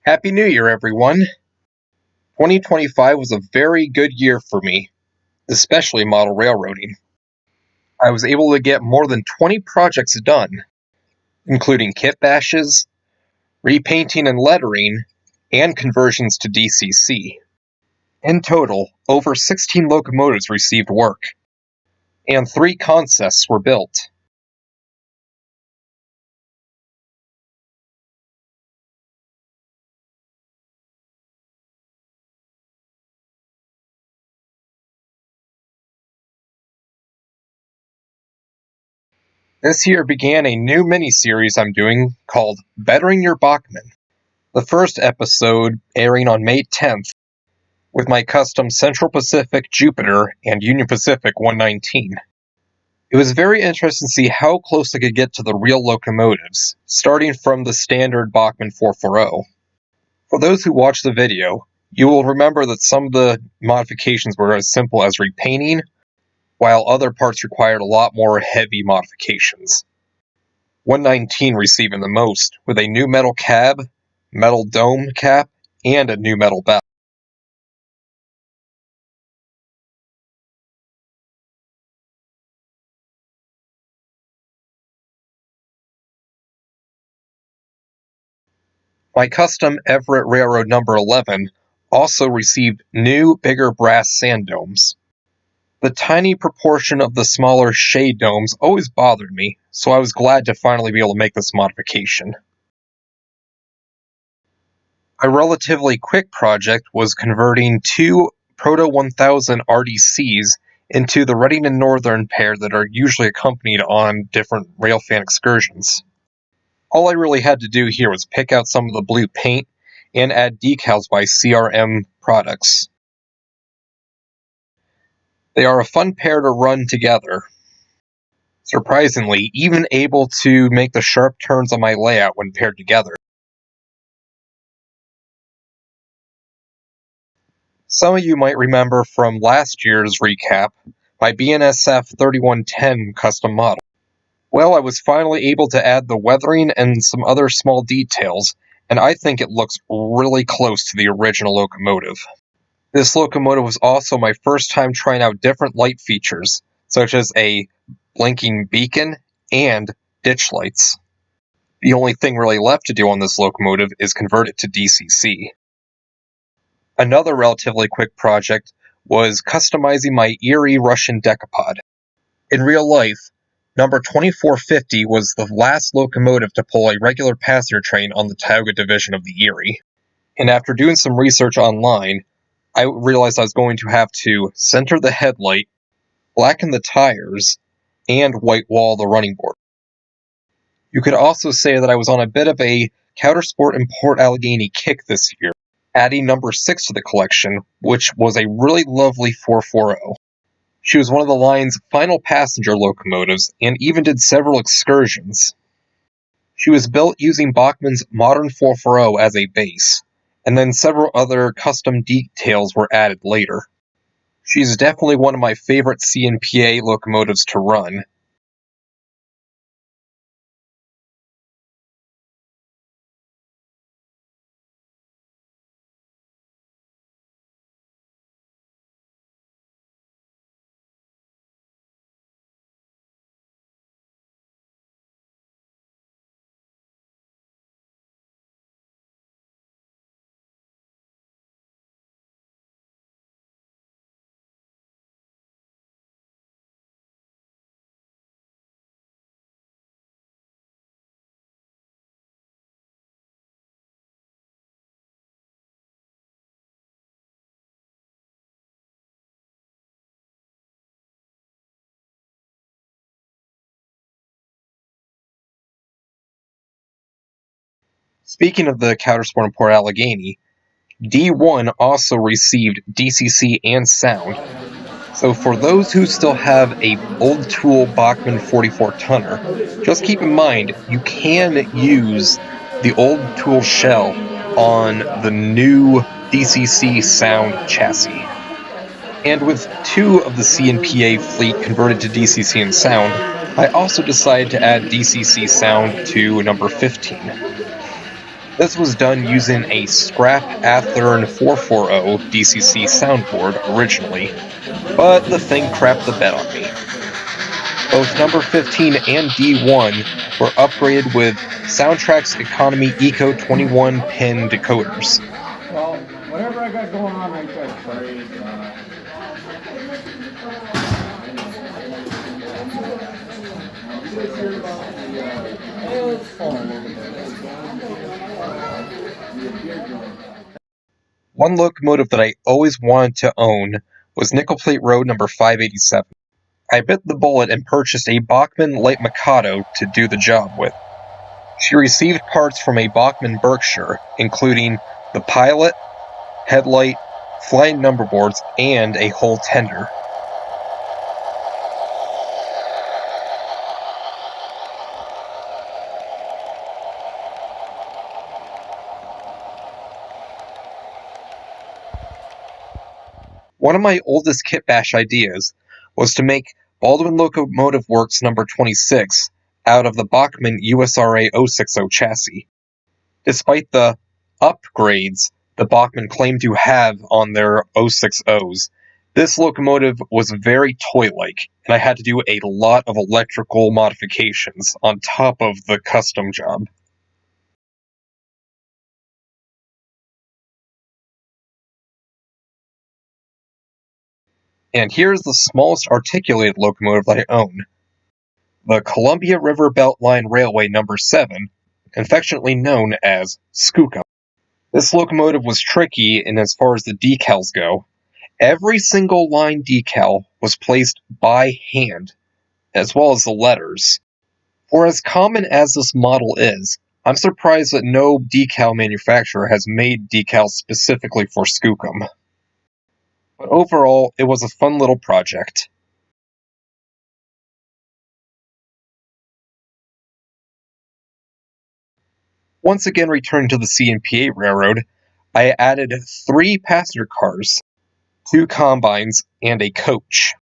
Happy New Year, everyone! 2025 was a very good year for me, especially model railroading. I was able to get more than 20 projects done, including kit bashes, repainting and lettering, and conversions to DCC. In total, over 16 locomotives received work, and 3 concests were built. This year began a new mini-series I'm doing called Bettering Your Bachmann. The first episode airing on May 10th, with my custom Central Pacific Jupiter and Union Pacific 119. It was very interesting to see how close I could get to the real locomotives, starting from the standard Bachmann 440. For those who watched the video, you will remember that some of the modifications were as simple as repainting, while other parts required a lot more heavy modifications. 119 receiving the most, with a new metal cab, metal dome cap, and a new metal bell. My custom Everett Railroad number 11 also received new, bigger brass sand domes. The tiny proportion of the smaller shade domes always bothered me, so I was glad to finally be able to make this modification. A relatively quick project was converting 2 Proto 1000 RDCs into the Reading and Northern pair that are usually accompanied on different railfan excursions. All I really had to do here was pick out some of the blue paint and add decals by CRM products. They are a fun pair to run together. Surprisingly, even able to make the sharp turns on my layout when paired together. Some of you might remember from last year's recap my BNSF 3110 custom model. Well, I was finally able to add the weathering and some other small details, and I think it looks really close to the original locomotive. This locomotive was also my first time trying out different light features, such as a blinking beacon and ditch lights. The only thing really left to do on this locomotive is convert it to DCC. Another relatively quick project was customizing my Erie Russian decapod. In real life, number 2450 was the last locomotive to pull a regular passenger train on the Tioga Division of the Erie. And after doing some research online, I realized I was going to have to center the headlight, blacken the tires, and white wall the running board. You could also say that I was on a bit of a Countersport and Port Allegheny kick this year, adding number 6 to the collection, which was a really lovely 440. She was one of the line's final passenger locomotives and even did several excursions. She was built using Bachmann's modern 440 as a base, and then several other custom details were added later. She's definitely one of my favorite CNPA locomotives to run. Speaking of the Countersport and Port Allegheny, D1 also received DCC and sound. So for those who still have a old tool Bachmann 44 tonner, just keep in mind you can use the old tool shell on the new DCC sound chassis. And with 2 of the CNPA fleet converted to DCC and sound, I also decided to add DCC sound to number 15. This was done using a scrap Athearn 440 DCC soundboard originally, but the thing crapped the bed on me. Both number 15 and D1 were upgraded with Soundtrack's Economy Eco 21-pin decoders. Well, whatever I got going on right there. Praise God. It's fun. One locomotive that I always wanted to own was Nickel Plate Road number 587. I bit the bullet and purchased a Bachmann Light Mikado to do the job with. She received parts from a Bachmann Berkshire, including the pilot, headlight, flying number boards, and a whole tender. One of my oldest kit bash ideas was to make Baldwin Locomotive Works number 26 out of the Bachmann USRA 060 chassis. Despite the upgrades the Bachmann claimed to have on their 060s, this locomotive was very toy-like, and I had to do a lot of electrical modifications on top of the custom job. And here's the smallest articulated locomotive that I own. The Columbia River Beltline Railway number 7, affectionately known as Skookum. This locomotive was tricky in as far as the decals go. Every single line decal was placed by hand, as well as the letters. For as common as this model is, I'm surprised that no decal manufacturer has made decals specifically for Skookum. But overall, it was a fun little project. Once again returning to the CNPA Railroad, I added 3 passenger cars, 2 combines, and a coach.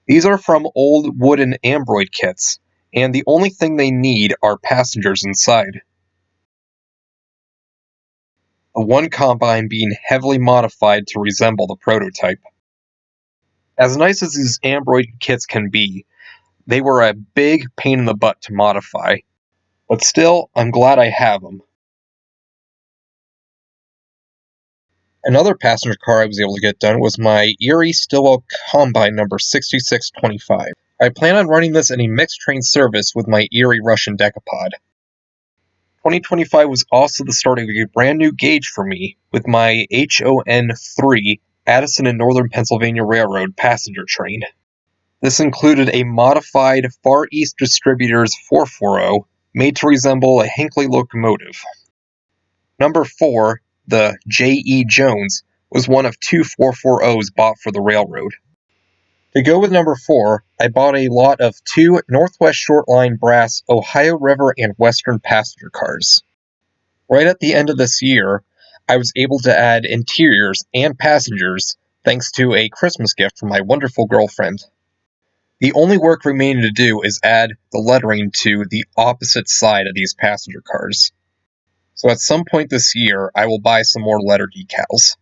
These are from old wooden Ambroid kits, and the only thing they need are passengers inside. The one combine being heavily modified to resemble the prototype. As nice as these Ambroid kits can be, they were a big pain in the butt to modify, but still, I'm glad I have them. Another passenger car I was able to get done was my Erie Stillwell Combine number 6625. I plan on running this in a mixed train service with my Erie Russian Decapod. 2025 was also the start of a brand new gauge for me with my HON3 Addison and Northern Pennsylvania Railroad passenger train. This included a modified Far East Distributors 440 made to resemble a Hinckley locomotive. Number 4, the J.E. Jones, was one of 2 440s bought for the railroad. To go with number 4, I bought a lot of 2 Northwest Shortline Brass Ohio River and Western passenger cars. Right at the end of this year, I was able to add interiors and passengers thanks to a Christmas gift from my wonderful girlfriend. The only work remaining to do is add the lettering to the opposite side of these passenger cars. So at some point this year, I will buy some more letter decals.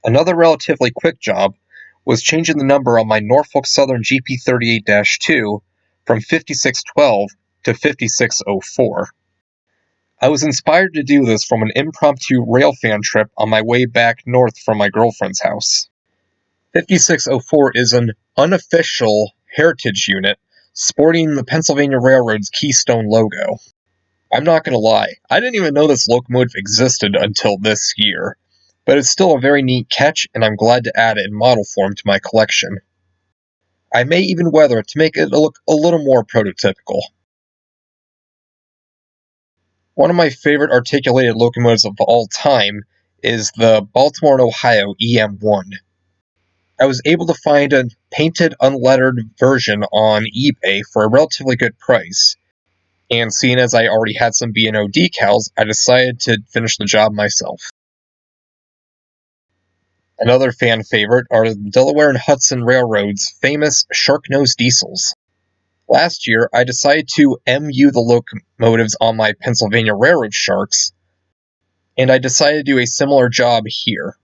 Another relatively quick job was changing the number on my Norfolk Southern GP38-2 from 5612 to 5604. I was inspired to do this from an impromptu railfan trip on my way back north from my girlfriend's house. 5604 is an unofficial heritage unit sporting the Pennsylvania Railroad's Keystone logo. I'm not gonna lie, I didn't even know this locomotive existed until this year, but it's still a very neat catch, and I'm glad to add it in model form to my collection. I may even weather it to make it look a little more prototypical. One of my favorite articulated locomotives of all time is the Baltimore and Ohio EM1. I was able to find a painted unlettered version on eBay for a relatively good price, and seeing as I already had some B&O decals, I decided to finish the job myself. Another fan favorite are the Delaware and Hudson Railroad's famous shark-nosed diesels. Last year, I decided to MU the locomotives on my Pennsylvania Railroad Sharks, and I decided to do a similar job here.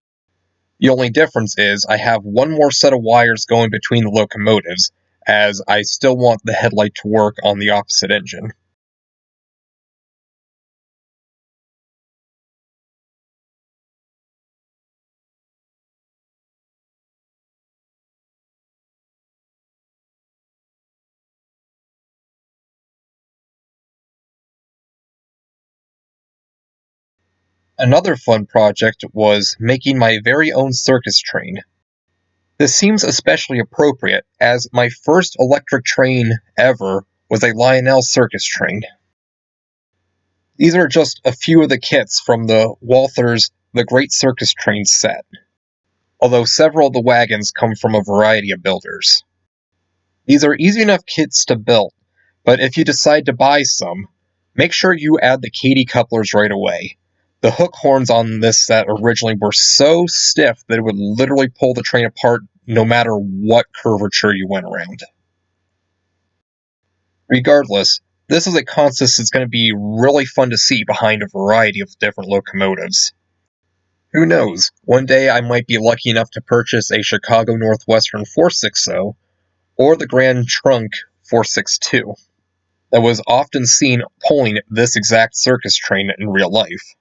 The only difference is I have one more set of wires going between the locomotives, as I still want the headlight to work on the opposite engine. Another fun project was making my very own circus train. This seems especially appropriate, as my first electric train ever was a Lionel circus train. These are just a few of the kits from the Walther's The Great Circus Train set, although several of the wagons come from a variety of builders. These are easy enough kits to build, but if you decide to buy some, make sure you add the Kadee couplers right away. The hook horns on this set originally were so stiff that it would literally pull the train apart no matter what curvature you went around. Regardless, this is a consist that's going to be really fun to see behind a variety of different locomotives. Who knows, one day I might be lucky enough to purchase a Chicago Northwestern 460 or the Grand Trunk 462 that was often seen pulling this exact circus train in real life.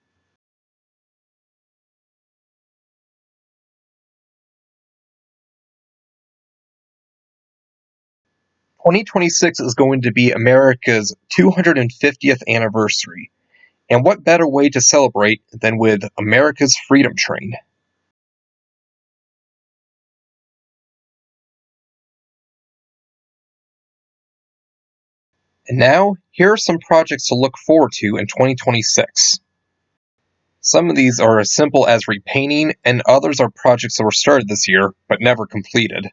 "2026 is going to be America's 250th anniversary, and what better way to celebrate than with America's Freedom Train?" And now, here are some projects to look forward to in 2026. Some of these are as simple as repainting, and others are projects that were started this year but never completed.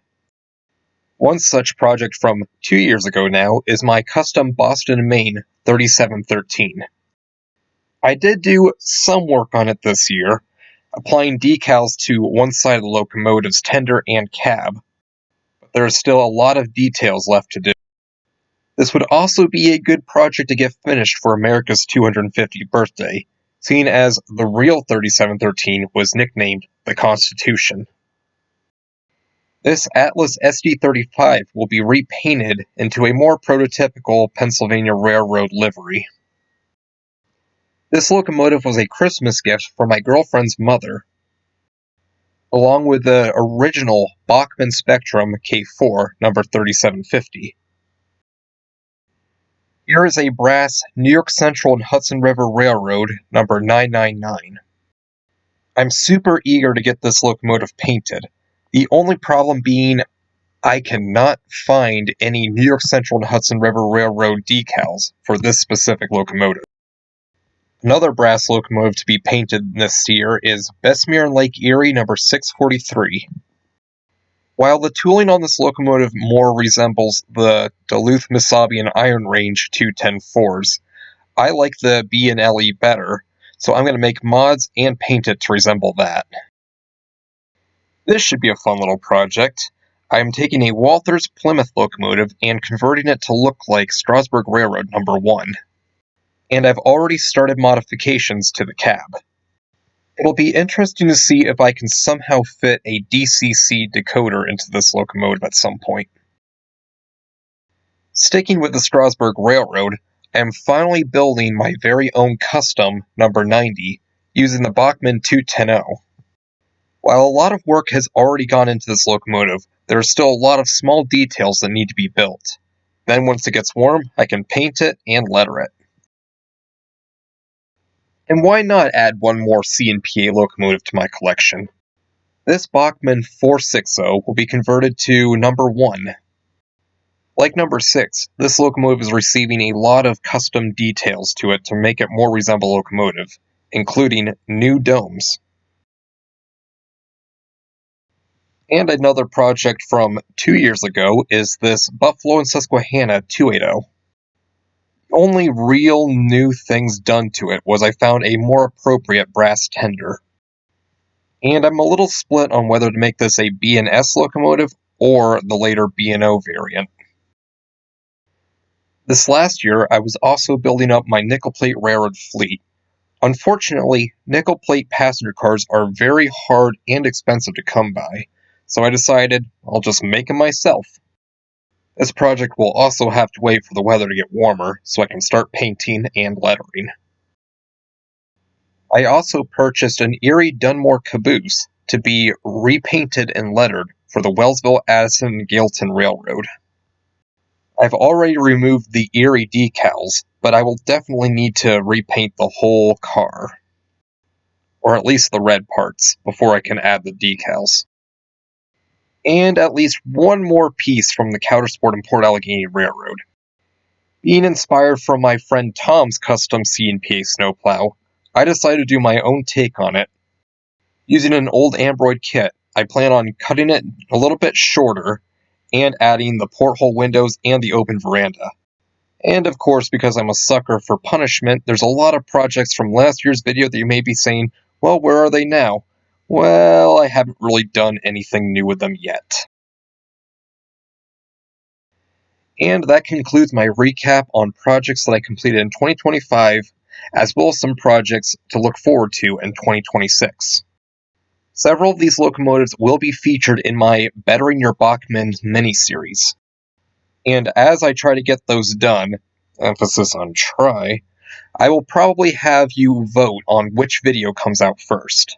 One such project from 2 years ago now is my custom Boston, Maine 3713. I did do some work on it this year, applying decals to one side of the locomotive's tender and cab, but there is still a lot of details left to do. This would also be a good project to get finished for America's 250th birthday, seeing as the real 3713 was nicknamed the Constitution. This Atlas SD35 will be repainted into a more prototypical Pennsylvania Railroad livery. This locomotive was a Christmas gift for my girlfriend's mother, along with the original Bachmann Spectrum K4 number 3750. Here is a brass New York Central and Hudson River Railroad number 999. I'm super eager to get this locomotive painted, the only problem being I cannot find any New York Central and Hudson River Railroad decals for this specific locomotive. Another brass locomotive to be painted this year is Bessemer and Lake Erie number 643. While the tooling on this locomotive more resembles the Duluth-Mesabian Iron Range 210-4s, I like the B&LE better, so I'm going to make mods and paint it to resemble that. This should be a fun little project. I am taking a Walther's Plymouth locomotive and converting it to look like Strasburg Railroad number 1. And I've already started modifications to the cab. It'll be interesting to see if I can somehow fit a DCC decoder into this locomotive at some point. Sticking with the Strasburg Railroad, I am finally building my very own custom number 90 using the Bachmann 210. While a lot of work has already gone into this locomotive, there are still a lot of small details that need to be built. Then once it gets warm, I can paint it and letter it. And why not add one more C&PA locomotive to my collection? This Bachmann 460 will be converted to number 1. Like number 6, this locomotive is receiving a lot of custom details to it to make it more resemble a locomotive, including new domes. And another project from 2 years ago is this Buffalo and Susquehanna 280. The only real new things done to it was I found a more appropriate brass tender. And I'm a little split on whether to make this a B&S locomotive or the later B&O variant. This last year, I was also building up my nickel plate railroad fleet. Unfortunately, nickel plate passenger cars are very hard and expensive to come by, so I decided I'll just make them myself. This project will also have to wait for the weather to get warmer so I can start painting and lettering. I also purchased an Erie Dunmore caboose to be repainted and lettered for the Wellsville-Addison-Gailton Railroad. I've already removed the Erie decals, but I will definitely need to repaint the whole car. Or at least the red parts, before I can add the decals. And at least one more piece from the Coudersport and Port Allegheny Railroad. Being inspired from my friend Tom's custom C&PA snowplow, I decided to do my own take on it. Using an old Ambroid kit, I plan on cutting it a little bit shorter and adding the porthole windows and the open veranda. And of course, because I'm a sucker for punishment, there's a lot of projects from last year's video that you may be saying, well, where are they now? Well, I haven't really done anything new with them yet. And that concludes my recap on projects that I completed in 2025, as well as some projects to look forward to in 2026. Several of these locomotives will be featured in my Bettering Your Bachmann mini-series. And as I try to get those done, emphasis on try, I will probably have you vote on which video comes out first.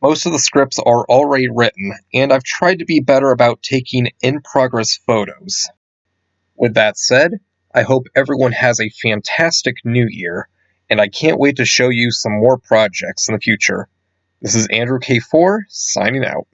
Most of the scripts are already written, and I've tried to be better about taking in-progress photos. With that said, I hope everyone has a fantastic new year, and I can't wait to show you some more projects in the future. This is Andrew K4, signing out.